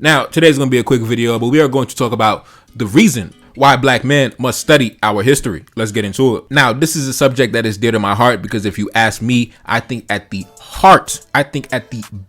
Now, today's going to be a quick video, but we are going to talk about the reason why black men must study our history. Let's get into it. Now, this is a subject that is dear to my heart because if you ask me, I think at the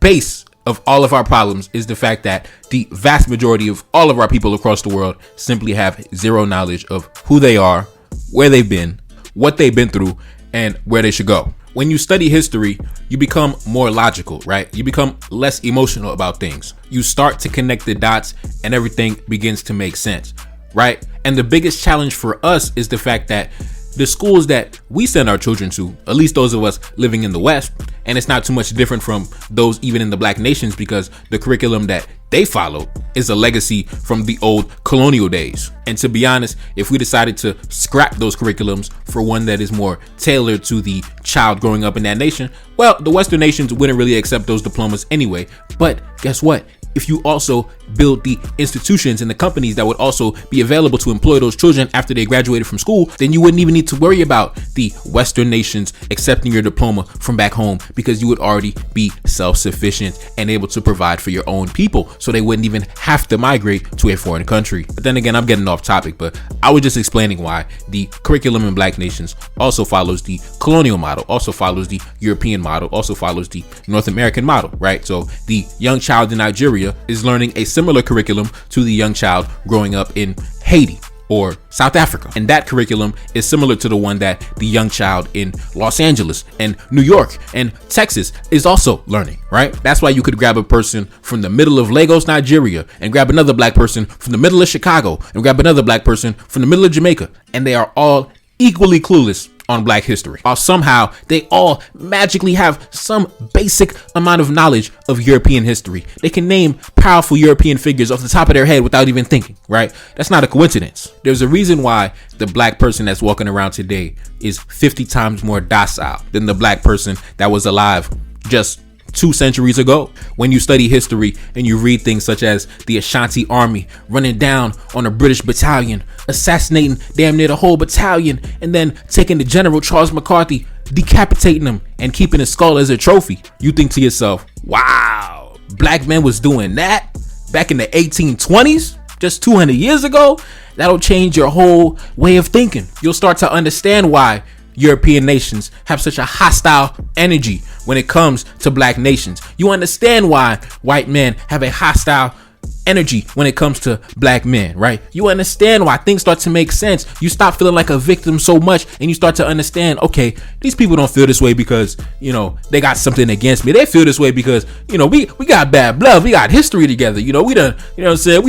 base of all of our problems is the fact that the vast majority of all of our people across the world simply have zero knowledge of who they are, where they've been, what they've been through, and where they should go. When you study history, you become more logical, right? You become less emotional about things. You start to connect the dots and everything begins to make sense, right? And the biggest challenge for us is the fact that the schools that we send our children to, at least those of us living in the West, and it's not too much different from those even in the black nations because the curriculum that they follow is a legacy from the old colonial days. And to be honest, if we decided to scrap those curriculums for one that is more tailored to the child growing up in that nation, well, the Western nations wouldn't really accept those diplomas anyway. But guess what? If you also build the institutions and the companies that would also be available to employ those children after they graduated from school, then you wouldn't even need to worry about the Western nations accepting your diploma from back home because you would already be self-sufficient and able to provide for your own people. So they wouldn't even have to migrate to a foreign country. But then again, I'm getting off topic, but I was just explaining why the curriculum in black nations also follows the colonial model, also follows the European model, also follows the North American model, right? So the young child in Nigeria is learning a similar curriculum to the young child growing up in Haiti or South Africa. And that curriculum is similar to the one that the young child in Los Angeles and New York and Texas is also learning, right? That's why you could grab a person from the middle of Lagos, Nigeria, and grab another black person from the middle of Chicago and grab another black person from the middle of Jamaica. And they are all equally clueless on black history, while somehow they all magically have some basic amount of knowledge of European history. They can name powerful European figures off the top of their head without even thinking, right? That's not a coincidence. There's a reason why the black person that's walking around today is 50 times more docile than the black person that was alive just 2 centuries ago. When you study history and you read things such as the Ashanti army running down on a British battalion, assassinating damn near the whole battalion, and then taking the General Charles McCarthy, decapitating him and keeping his skull as a trophy, you think to yourself, wow, black men was doing that back in the 1820s, just 200 years ago? That'll change your whole way of thinking. You'll start to understand why European nations have such a hostile energy when it comes to black nations. You understand why white men have a hostile energy when it comes to black men, right? You understand why things start to make sense. You stop feeling like a victim so much and you start to understand, okay, these people don't feel this way because, they got something against me. They feel this way because, we got bad blood. We got history together. We done, we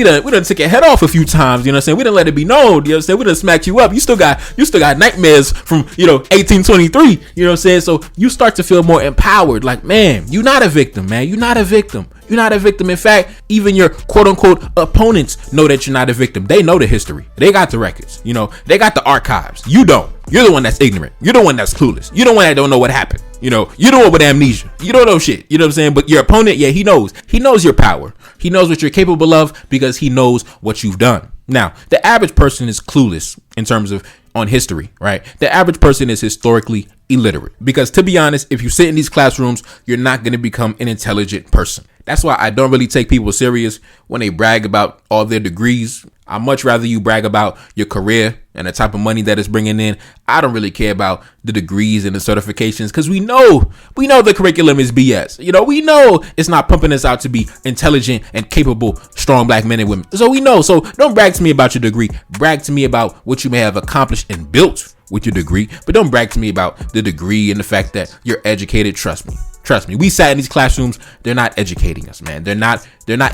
done took your head off a few times, we done let it be known, we done smacked you up. You still got nightmares from, 1823, So you start to feel more empowered. Like, man, you're not a victim, man. You're not a victim. You're not a victim. In fact, even your quote unquote opponents know that you're not a victim. They know the history. They got the records. They got the archives. You don't. You're the one that's ignorant. You're the one that's clueless. You're the one that don't know what happened. You're the one with amnesia. You don't know shit. You know what I'm saying? But your opponent, yeah, he knows. He knows your power. He knows what you're capable of because he knows what you've done. Now, the average person is clueless in terms of on history, right? The average person is historically illiterate because, to be honest, if you sit in these classrooms, you're not going to become an intelligent person. That's why I don't really take people serious when they brag about all their degrees. I much rather you brag about your career and the type of money that it's bringing in. I don't really care about the degrees and the certifications because we know the curriculum is BS. We know it's not pumping us out to be intelligent and capable, strong black men and women. So we know. So don't brag to me about your degree. Brag to me about what you may have accomplished and built with your degree, but don't brag to me about the degree and the fact that you're educated. Trust me, we sat in these classrooms. They're not educating us, man. They're not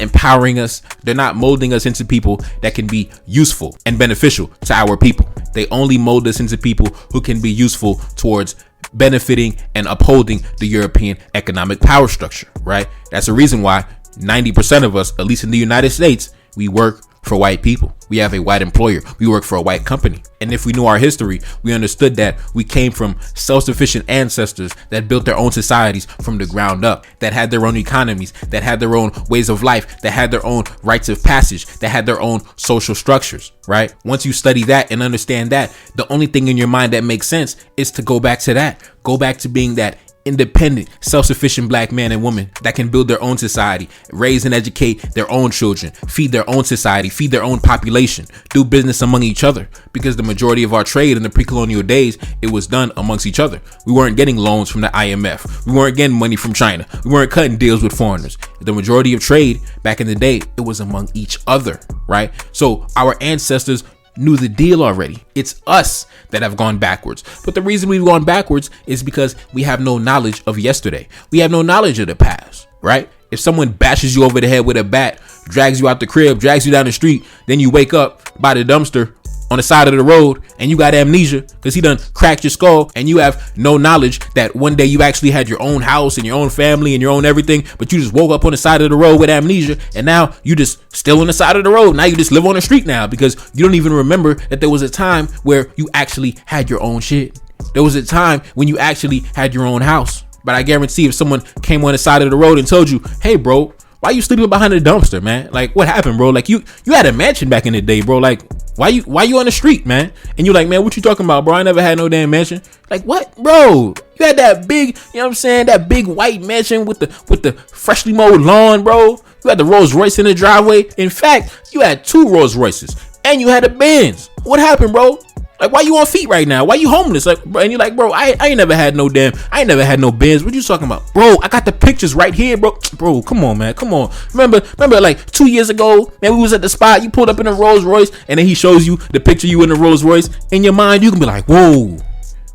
empowering us. They're not molding us into people that can be useful and beneficial to our people. They only mold us into people who can be useful towards benefiting and upholding the European economic power structure, right? That's the reason why 90% of us, at least in the United States, we work for white people. We have a white employer. We work for a white company. And if we knew our history, we understood that we came from self-sufficient ancestors that built their own societies from the ground up, that had their own economies, that had their own ways of life, that had their own rites of passage, that had their own social structures, right? Once you study that and understand that, the only thing in your mind that makes sense is to go back to that. Go back to being that independent, self-sufficient black man and woman that can build their own society, raise and educate their own children, feed their own society, feed their own population, do business among each other. Because the majority of our trade in the pre-colonial days, it was done amongst each other. We weren't getting loans from the IMF. We weren't getting money from China. We weren't cutting deals with foreigners. The majority of trade back in the day, it was among each other, right? So our ancestors knew the deal already. It's us that have gone backwards. But the reason we've gone backwards is because we have no knowledge of yesterday. We have no knowledge of the past, right? If someone bashes you over the head with a bat, drags you out the crib, drags you down the street, then you wake up by the dumpster on the side of the road and you got amnesia because he done cracked your skull, and you have no knowledge that one day you actually had your own house and your own family and your own everything, but you just woke up on the side of the road with amnesia, and now you just still on the side of the road. Now you just live on the street now because you don't even remember that there was a time where you actually had your own shit. There was a time when you actually had your own house. But I guarantee if someone came on the side of the road and told you, hey bro, why you sleeping behind the dumpster, man? Like, what happened, bro? Like, you had a mansion back in the day, bro. Like, why you on the street, man? And you're like, man, what you talking about, bro? I never had no damn mansion. Like, what, bro? You had that big, you know what I'm saying? That big white mansion with the freshly mowed lawn, bro. You had the Rolls Royce in the driveway. In fact, you had 2 Rolls Royces and you had a Benz. What happened, bro? Like, why you on feet right now? Why you homeless? Like, bro, and you're like, bro, I ain't never had no Benz. What you talking about? Bro, I got the pictures right here, bro. Bro, come on, man. Come on. Remember like 2 years ago, man, we was at the spot. You pulled up in a Rolls Royce and then he shows you the picture you in the Rolls Royce. In your mind, you can be like, whoa,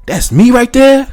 that's me right there.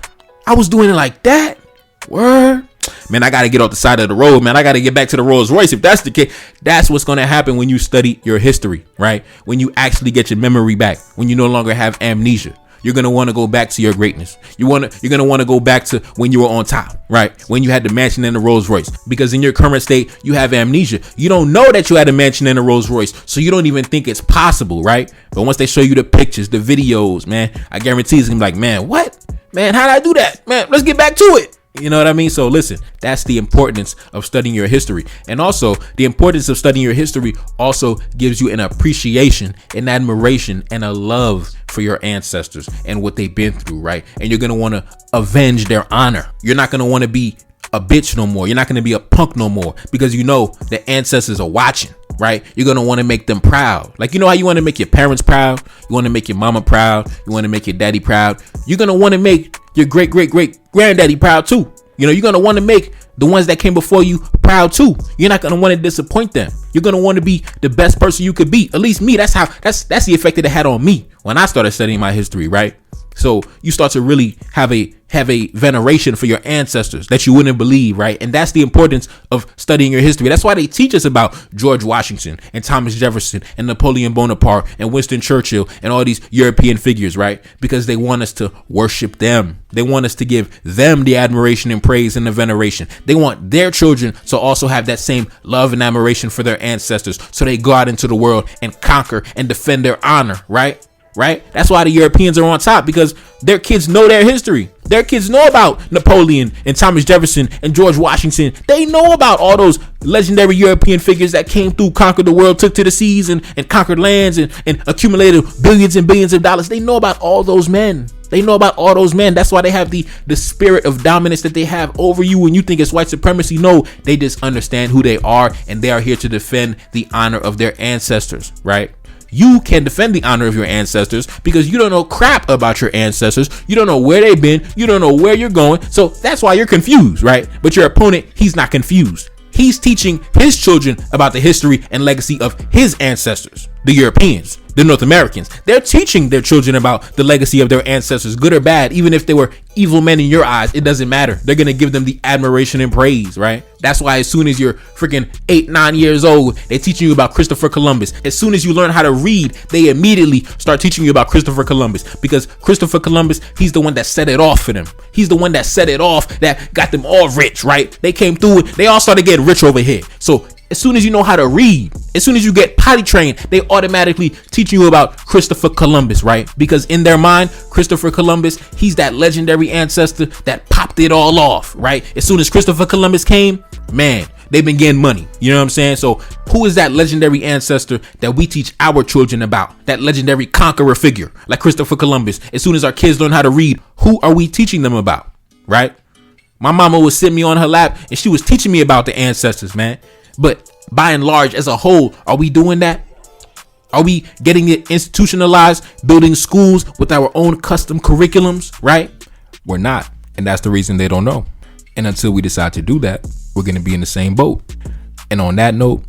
I was doing it like that. Word. Man, I got to get off the side of the road, man. I got to get back to the Rolls Royce. If that's the case, that's what's going to happen when you study your history, right? When you actually get your memory back, when you no longer have amnesia, you're going to want to go back to your greatness. You're going to want to go back to when you were on top, right? When you had the mansion and the Rolls Royce, because in your current state, you have amnesia. You don't know that you had a mansion and a Rolls Royce, so you don't even think it's possible, right? But once they show you the pictures, the videos, man, I guarantee it's going to be like, man, what? Man, how did I do that? Man, let's get back to it. You know what I mean? So listen, that's the importance of studying your history. And also the importance of studying your history also gives you an appreciation, an admiration, and a love for your ancestors and what they've been through, right? And you're going to want to avenge their honor. You're not going to want to be a bitch no more. You're not going to be a punk no more, because you know the ancestors are watching, right? You're going to want to make them proud. Like, you know how you want to make your parents proud? You want to make your mama proud. You want to make your daddy proud. You're going to want to make your great granddaddy proud too. You know, you're going to want to make the ones that came before you proud too. You're not going to want to disappoint them. You're going to want to be the best person you could be. At least me, that's the effect that it had on me when I started studying my history, right? So you start to really have a veneration for your ancestors that you wouldn't believe, right? And that's the importance of studying your history. That's why they teach us about George Washington and Thomas Jefferson and Napoleon Bonaparte and Winston Churchill and all these European figures, right? Because they want us to worship them. They want us to give them the admiration and praise and the veneration. They want their children to also have that same love and admiration for their ancestors, so they go out into the world and conquer and defend their honor, right? Right? That's why the Europeans are on top, because their kids know their history. Their kids know about Napoleon and Thomas Jefferson and George Washington. They know about all those legendary European figures that came through, conquered the world, took to the seas and conquered lands and accumulated billions and billions of dollars. They know about all those men. They know about all those men. That's why they have the spirit of dominance that they have over you when you think it's white supremacy. No, they just understand who they are, and they are here to defend the honor of their ancestors, right? You can defend the honor of your ancestors because you don't know crap about your ancestors. You don't know where they've been. You don't know where you're going. So that's why you're confused, right? But your opponent, he's not confused. He's teaching his children about the history and legacy of his ancestors, the Europeans, the North Americans. They're teaching their children about the legacy of their ancestors, good or bad. Even if they were evil men in your eyes, it doesn't matter. They're going to give them the admiration and praise, right? That's why as soon as you're freaking 8-9 years old, they're teaching you about Christopher Columbus. As soon as you learn how to read, they immediately start teaching you about Christopher Columbus, because Christopher Columbus, he's the one that set it off for them. He's the one that set it off that got them all rich, right? They came through it. They all started getting rich over here. So as soon as you know how to read, as soon as you get potty trained, they automatically teach you about Christopher Columbus, right? Because in their mind, Christopher Columbus, he's that legendary ancestor that popped it all off, right? As soon as Christopher Columbus came, man, they've been getting money. You know what I'm saying? So who is that legendary ancestor that we teach our children about? That legendary conqueror figure like Christopher Columbus. As soon as our kids learn how to read, who are we teaching them about, right? My mama would sit me on her lap and she was teaching me about the ancestors, man. But by and large, as a whole, are we doing that? Are we getting it institutionalized, building schools with our own custom curriculums, right? We're not. And that's the reason they don't know. And until we decide to do that, we're going to be in the same boat. And on that note,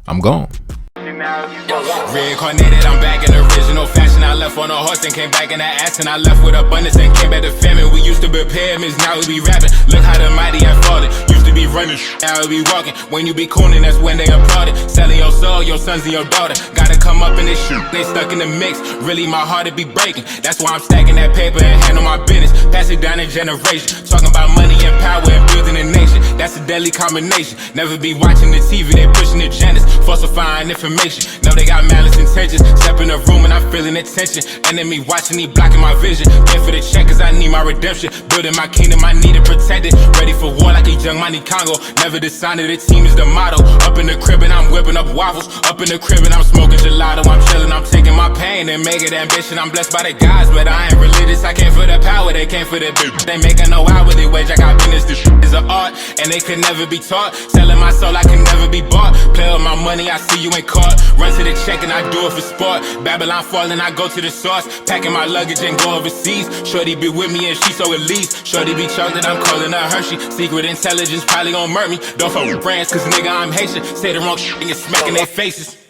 I'm gone. Reincarnated, I'm back in original fashion. I left on a horse and came back in that ass, and I left with abundance and came back to famine. We used to be pyramids, now we be rapping. Look how the mighty have fallen. Used to be running, now we be walking. When you be cooning, that's when they applauded. Selling your soul, your sons and your daughter. Gotta come up in this shit, they stuck in the mix. Really, my heart to be breaking. That's why I'm stacking that paper and handle my business. Pass it down in generation. Talking about money and power and building a nation. That's a deadly combination. Never be watching the TV, they pushing agendas, falsifying information. Know they got malice intentions. Step in the room and I'm feeling the tension. Enemy watching, he blocking my vision. Pay for the check cause I need my redemption. Building my kingdom, I need it protected. Ready for war like a young Money Congo. Never decided the team is the motto. Up in the crib and I'm whipping up waffles. Up in the crib and I'm smoking gelato. I'm chilling, I'm taking my pain and make it ambition. I'm blessed by the gods, but I ain't religious. I came for the power, they came for the bitch. They making no hourly wage, I got business. This is an art and they could never be taught. Selling my soul, I can never be bought. Play with my money, I see you ain't caught. Run to the check and I do it for sport. Babylon falling, I go to the source. Packing my luggage and go overseas. Shorty be with me and she so elite. Shorty be chocolate, I'm calling her Hershey. Secret intelligence probably gon' murk me. Don't fuck with brands cause nigga I'm Haitian. Say the wrong shit and you're smacking their faces.